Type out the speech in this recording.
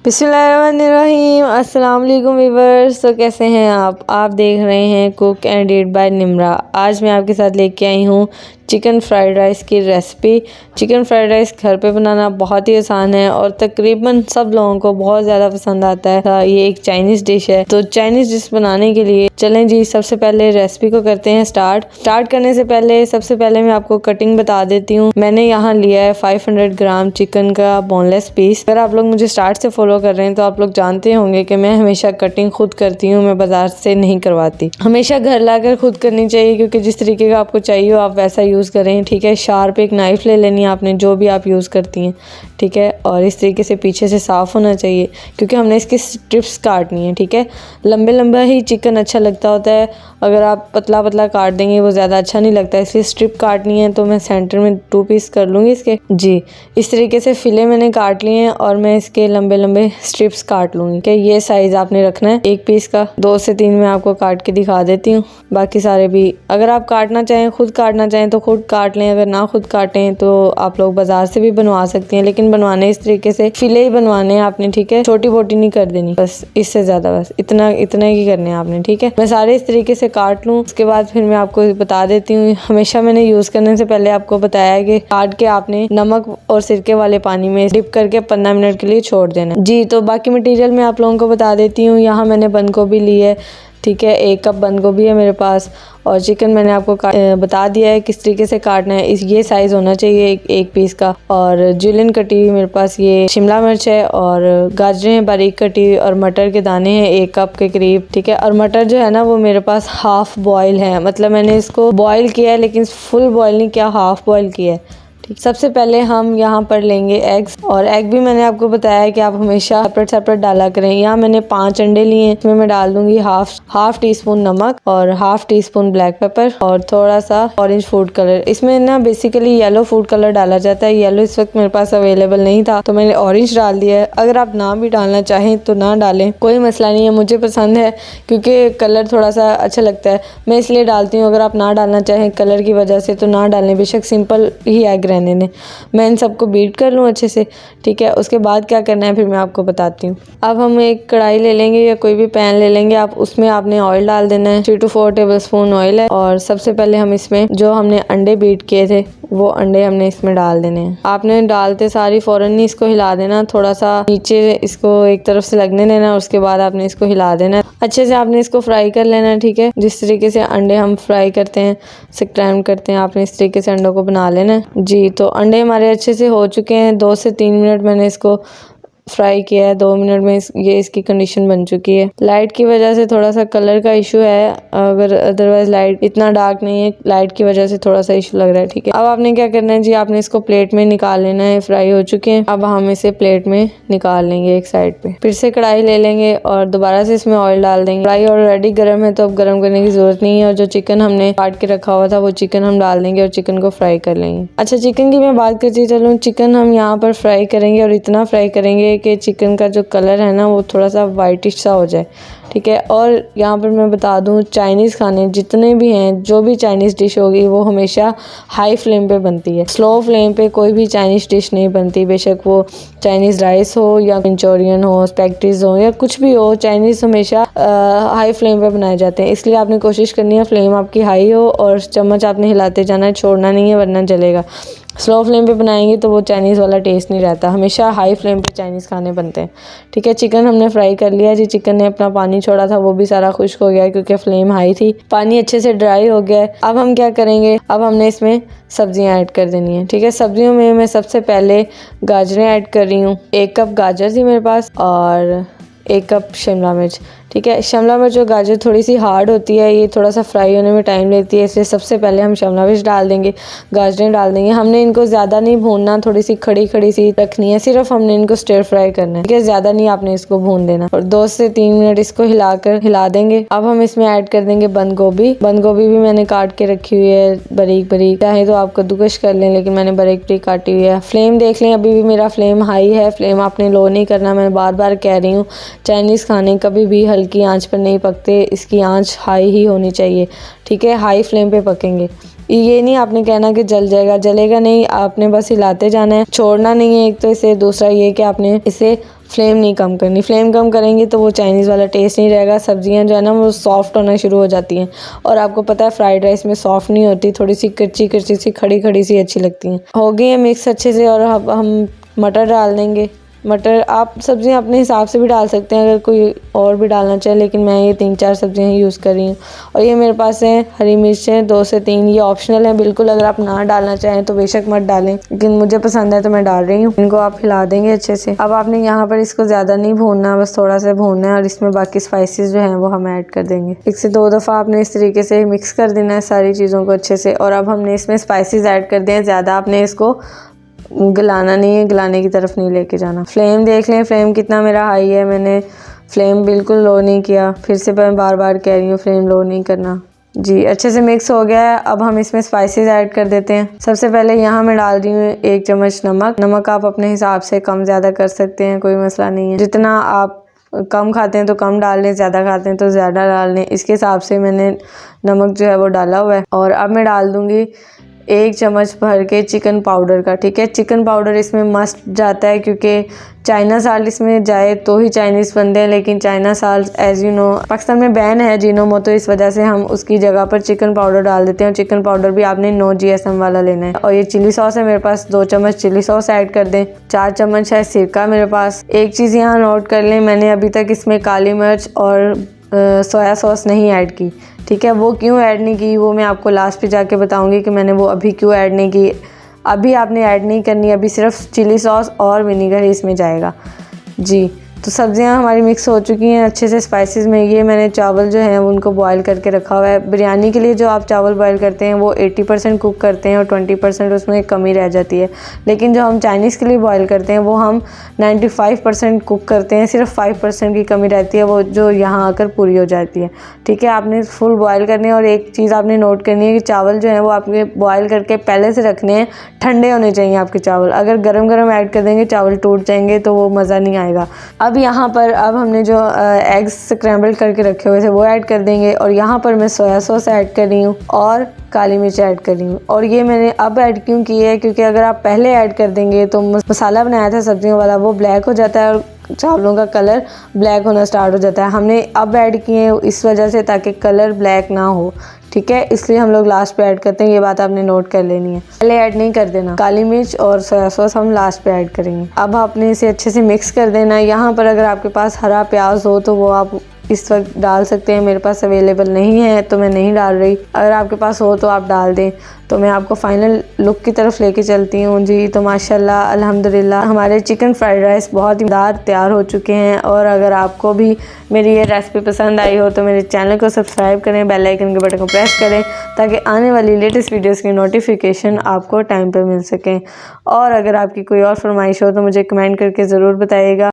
बिस्मिल्लाहिर्रहमानिर्रहीम। अस्सलाम वालेकुम व्यूअर्स। तो कैसे हैं आप देख रहे हैं cook and eat by Nimra. आज मैं आपके साथ लेके आई हूँ चिकन फ्राइड राइस की रेसिपी। चिकन फ्राइड राइस घर पे बनाना बहुत ही आसान है और तकरीबन सब लोगों को बहुत ज़्यादा पसंद आता है। ये एक चाइनीज़ डिश है। तो चाइनीज़ डिश बनाने के लिए चलें जी, सबसे पहले रेसिपी को करते हैं स्टार्ट करने से पहले सबसे पहले मैं आपको कटिंग बता देती हूँ। मैंने यहाँ लिया है 500 ग्राम चिकन का बोनलेस पीस। अगर आप लोग मुझे स्टार्ट से फॉलो कर रहे हैं तो आप लोग जानते होंगे कि मैं हमेशा कटिंग खुद करती हूँ, मैं बाजार से नहीं करवाती। हमेशा घर लाकर खुद करनी चाहिए क्योंकि जिस तरीके का आपको चाहिए हो आप वैसा यूज़ करें। ठीक है, शार्प एक नाइफ़ ले लेनी है आपने, जो भी आप यूज़ करती हैं। ठीक है, और इस तरीके से पीछे से साफ़ होना चाहिए क्योंकि हमने इसकी स्ट्रिप्स काटनी है। ठीक है, लंबे लंबा ही चिकन अच्छा लगता होता है, अगर आप पतला पतला काट देंगे वो ज़्यादा अच्छा नहीं लगता, इसलिए स्ट्रिप काटनी है। तो मैं सेंटर में 2 पीस कर लूँगी इसके। जी, इस तरीके से फिले मैंने काट लिए हैं और मैं इसके लंबे लंबे स्ट्रिप्स काट लूँगी। कि ये साइज़ आपने रखना है एक पीस का। 2 से 3 मैं आपको काट के दिखा देती हूँ, बाकी सारे भी अगर आप काटना चाहें, खुद काटना चाहें तो खुद काट लें, अगर ना खुद काटें तो आप लोग बाजार से भी बनवा सकती हैं, लेकिन बनवाने इस तरीके से फिले ही बनवाने हैं आपने। ठीक है, छोटी बोटी नहीं कर देनी, बस इससे ज़्यादा, बस इतना ही करने हैं आपने। ठीक है, मैं सारे इस तरीके से काट लूँ। उसके बाद फिर मैं आपको बता देती हूँ, हमेशा मैंने यूज़ करने से पहले आपको बताया है कि काट के आपने नमक और सिरके वाले पानी में डिप करके 15 मिनट के लिए छोड़ देना जी। तो बाकी मटेरियल मैं आप लोगों को बता देती हूँ। यहाँ मैंने बंद गोभी ली है। ठीक है, 1 कप बंद गोभी है मेरे पास, और चिकन मैंने आपको बता दिया है किस तरीके से काटना है। ये साइज़ होना चाहिए एक पीस का। और जुलियन कटी हुई मेरे पास ये शिमला मिर्च है, और गाजरें हैं बारीक कटी हुई, और मटर के दाने हैं 1 कप के करीब। ठीक है, और मटर जो है ना वो मेरे पास हाफ़ बॉयल है, मतलब मैंने इसको बॉयल किया है लेकिन फुल बॉयल नहीं किया, हाफ़ बॉयल किया है। ठीक, सबसे पहले हम यहाँ पर लेंगे एग्स, और एग भी मैंने आपको बताया है कि आप हमेशा सेपरेट डाला करें। यहाँ मैंने 5 अंडे लिए हैं, इसमें मैं डाल दूंगी हाफ टी स्पून नमक और half tea spoon black pepper और थोड़ा सा ऑरेंज फूड कलर। इसमें ना बेसिकली येलो फूड कलर डाला जाता है, येलो इस वक्त मेरे पास अवेलेबल नहीं था तो मैंने ऑरेंज डाल दिया है। अगर आप ना भी डालना चाहें तो ना डालें, कोई मसला नहीं है, मुझे पसंद है क्योंकि कलर थोड़ा सा अच्छा लगता है, मैं इसलिए डालती हूँ। अगर आप ना डालना चाहें कलर की वजह से तो ना डालें, बेशक सिंपल ही एग रहने दें। मैं इन सबको बीट कर लूँ अच्छे से। ठीक है, उसके बाद क्या करना है फिर मैं आपको बताती हूँ। अब हम एक कढ़ाई ले लेंगे या कोई भी पैन ले लेंगे, आप उसमें आपने ऑयल डाल देना है। 3 to 4 टेबल स्पून ऑयल है, और सबसे पहले हम इसमें जो हमने अंडे बीट किए थे वो अंडे हमने इसमें डाल देने हैं। आपने डालते सारी फ़ौरन नहीं इसको हिला देना, थोड़ा सा नीचे इसको एक तरफ से लगने देना, उसके बाद आपने इसको हिला देना अच्छे से। आपने इसको फ्राई कर लेना। ठीक है, जिस तरीके से अंडे हम फ्राई करते हैं, स्क्रैम्ब करते हैं, आपने इस तरीके से अंडों को बना लेना है जी। तो अंडे हमारे अच्छे से हो चुके हैं, 2 से 3 मिनट मैंने इसको फ्राई किया है। 2 मिनट में ये इसकी कंडीशन बन चुकी है। लाइट की वजह से थोड़ा सा कलर का इशू है, अगर अदरवाइज लाइट इतना डार्क नहीं है, लाइट की वजह से थोड़ा सा इशू लग रहा है। ठीक है, अब आपने क्या करना है जी, आपने इसको प्लेट में निकाल लेना है। फ्राई हो चुके हैं, अब हम इसे प्लेट में निकाल लेंगे एक साइड पे। फिर से कढ़ाई ले लेंगे और दोबारा से इसमें ऑयल डाल देंगे। कढ़ाई ऑलरेडी गर्म है तो अब गर्म करने की जरूरत नहीं है, और जो चिकन हमने काट के रखा हुआ था वो चिकन हम डाल देंगे और चिकन को फ्राई कर लेंगे। अच्छा, चिकन की मैं बात करती चलूँ, चिकन हम यहाँ पर फ्राई करेंगे और इतना फ्राई करेंगे कि चिकन का जो कलर है ना वो थोड़ा सा वाइटिश सा हो जाए। ठीक है, और यहाँ पर मैं बता दूँ, चाइनीज़ खाने जितने भी हैं, जो भी चाइनीज़ डिश होगी वो हमेशा हाई फ्लेम पे बनती है, स्लो फ्लेम पे कोई भी चाइनीज़ डिश नहीं बनती। बेशक वो चाइनीज़ राइस हो या मंचूरियन हो, स्पैगेटीज़ हो या कुछ भी हो, चाइनीज़ हमेशा हाई फ्लेम पे बनाए जाते हैं। इसलिए आपने कोशिश करनी है फ्लेम आपकी हाई हो, और चम्मच आपने हिलाते जाना है, छोड़ना नहीं है वरना जलेगा। स्लो फ्लेम पे बनाएंगे तो वो चाइनीज़ वाला टेस्ट नहीं रहता, हमेशा हाई फ्लेम पे चाइनीज़ खाने बनते हैं। ठीक है, चिकन हमने फ्राई कर लिया जी। चिकन ने अपना पानी छोड़ा था, वो भी सारा खुश्क हो गया क्योंकि फ्लेम हाई थी, पानी अच्छे से ड्राई हो गया है। अब हम क्या करेंगे, अब हमने इसमें सब्जियां ऐड कर देनी है। ठीक है, सब्जियों में मैं सबसे पहले गाजरें ऐड कर रही हूँ। 1 कप गाजर थी मेरे पास, और 1 कप शिमला मिर्च। ठीक है, शिमला मिर्च और गाजर थोड़ी सी हार्ड होती है, ये थोड़ा सा फ्राई होने में टाइम लेती है, इसलिए सबसे पहले हम शिमला मिर्च डाल देंगे, गाजरें डाल देंगे। हमने इनको ज़्यादा नहीं भूनना, थोड़ी सी खड़ी खड़ी सी रखनी है, सिर्फ हमने इनको स्टिर फ्राई करना है। ठीक है, ज़्यादा नहीं आपने इसको भून देना, और 2 से 3 मिनट इसको हिला देंगे। अब हम इसमें ऐड कर देंगे बंद गोभी। बंद गोभी भी मैंने काट के रखी हुई है बारीक बारीक, चाहे तो आप कद्दूकश कर लें, लेकिन मैंने बारीक बारीक काटी हुई है। फ्लेम देख लें, अभी भी मेरा फ्लेम हाई है, फ्लेम आपने लो नहीं करना। मैं बार बार कह रही हूँ, चाइनीज़ खाने कभी भी हल्की आंच पर नहीं पकते, इसकी आंच हाई ही होनी चाहिए। ठीक है, हाई फ्लेम पे पकेंगे। ये नहीं आपने कहना कि जल जाएगा, जलेगा नहीं, आपने बस हिलाते जाना है, छोड़ना नहीं है एक तो इसे। दूसरा ये कि आपने इसे फ्लेम नहीं कम करनी। फ्लेम कम करेंगे तो वो चाइनीज़ वाला टेस्ट नहीं रहेगा। सब्जियां जो है ना वो सॉफ्ट होना शुरू हो जाती हैं, और आपको पता है फ्राइड राइस में सॉफ्ट नहीं होती, थोड़ी सी कच्ची कच्ची सी खड़ी खड़ी सी अच्छी लगती हैं। हो गई है मिक्स अच्छे से, और अब हम मटर डाल देंगे। मटर आप सब्जियां अपने हिसाब से भी डाल सकते हैं अगर कोई और भी डालना चाहे, लेकिन मैं ये 3-4 सब्जियां ही यूज़ कर रही हूँ। और ये मेरे पास है हरी मिर्चें 2 से 3, ये ऑप्शनल है बिल्कुल, अगर आप ना डालना चाहें तो बेशक मत डालें, लेकिन मुझे पसंद है तो मैं डाल रही हूँ। इनको आप हिला देंगे अच्छे से। अब आपने यहाँ पर इसको ज़्यादा नहीं भूनना, बस थोड़ा सा भूनना है, और इसमें बाकी स्पाइसेस जो हैं वो हम ऐड कर देंगे। 1 से 2 दफ़ा आपने इस तरीके से मिक्स कर देना है सारी चीज़ों को अच्छे से। और अब हमने इसमें स्पाइसेस ऐड कर दिए हैं, ज़्यादा आपने इसको गलाना नहीं है, गलाने की तरफ नहीं लेके जाना। फ्लेम देख लें, फ्लेम कितना मेरा हाई है, मैंने फ्लेम बिल्कुल लो नहीं किया। फिर से मैं बार बार कह रही हूँ फ्लेम लो नहीं करना। जी अच्छे से मिक्स हो गया है। अब हम इसमें स्पाइसेस ऐड कर देते हैं। सबसे पहले यहाँ मैं डाल रही हूँ 1 चम्मच नमक। नमक आप अपने हिसाब से कम ज़्यादा कर सकते हैं, कोई मसला नहीं है। जितना आप कम खाते हैं तो कम डाल लें, ज़्यादा खाते हैं तो ज़्यादा डाल लें, इसके हिसाब से मैंने नमक जो है वो डाला हुआ है। और अब मैं डाल दूँगी 1 चम्मच भर के चिकन पाउडर का। ठीक है, चिकन पाउडर इसमें मस्ट जाता है, क्योंकि चाइना साल्ट इसमें जाए तो ही चाइनीज़ बनते हैं, लेकिन China salt as you know Pakistan में बैन है जिनोमोटो, इस वजह से हम उसकी जगह पर चिकन पाउडर डाल देते हैं। और चिकन पाउडर भी आपने नो GSM वाला लेना है। और ये चिली सॉस है मेरे पास, 2 चम्मच चिली सॉस ऐड कर दें। 4 चम्मच है सिरका मेरे पास। एक चीज़ यहाँ नोट कर लें, मैंने अभी तक इसमें काली मिर्च और सोया सॉस नहीं ऐड की। ठीक है, वो क्यों ऐड नहीं की वो मैं आपको लास्ट पे जाके बताऊंगी कि मैंने वो अभी क्यों ऐड नहीं की। अभी आपने ऐड नहीं करनी, अभी सिर्फ चिली सॉस और विनीगर ही इसमें जाएगा। जी तो सब्जियां हमारी मिक्स हो चुकी हैं अच्छे से स्पाइसेस में। ये मैंने चावल जो हैं उनको बॉईल करके रखा हुआ है। बिरयानी के लिए जो आप चावल बॉईल करते हैं वो 80% कुक करते हैं और 20% उसमें कमी रह जाती है, लेकिन जो हम चाइनीज़ के लिए बॉईल करते हैं वो हम 95% कुक करते हैं, सिर्फ 5% की कमी रहती है, वो जो यहाँ आकर पूरी हो जाती है। ठीक है, आपने फुल बॉयल करने हैं। और एक चीज़ आपने नोट करनी है कि चावल जो है वो आपके बॉयल करके पहले से रखने हैं, ठंडे होने चाहिए आपके चावल। अगर गरम गरम ऐड कर देंगे चावल टूट जाएंगे तो वो मज़ा नहीं आएगा। अब यहाँ पर अब हमने जो एग्स स्क्रैम्बल करके रखे हुए थे वो ऐड कर देंगे। और यहाँ पर मैं सोया सॉस ऐड कर रही हूँ और काली मिर्च ऐड कर रही हूँ। और ये मैंने अब ऐड क्यों की है, क्योंकि अगर आप पहले ऐड कर देंगे तो मसाला बनाया था सब्जियों वाला वो ब्लैक हो जाता है और चावलों का कलर ब्लैक होना स्टार्ट हो जाता है। हमने अब ऐड किए हैं इस वजह से ताकि कलर ब्लैक ना हो। ठीक है, इसलिए हम लोग लास्ट पे ऐड करते हैं, ये बात आपने नोट कर लेनी है, पहले ऐड नहीं कर देना। काली मिर्च और सोया सॉस हम लास्ट पे ऐड करेंगे। अब आपने इसे अच्छे से मिक्स कर देना है। यहाँ पर अगर आपके पास हरा प्याज हो तो वो आप इस वक्त डाल सकते हैं, मेरे पास अवेलेबल नहीं है तो मैं नहीं डाल रही। अगर आपके पास हो तो आप डाल दें। तो मैं आपको फाइनल लुक की तरफ लेके चलती हूँ। जी तो माशाल्लाह अल्हम्दुलिल्लाह हमारे चिकन फ्राइड राइस बहुत ही मज़ेदार तैयार हो चुके हैं। और अगर आपको भी मेरी ये रेसिपी पसंद आई हो तो मेरे चैनल को सब्सक्राइब करें, बेल आइकन के बटन को प्रेस करें ताकि आने वाली लेटेस्ट वीडियोस की नोटिफिकेशन आपको टाइम पर मिल सकें। और अगर आपकी कोई और फरमाइश हो तो मुझे कमेंट करके ज़रूर बताइएगा।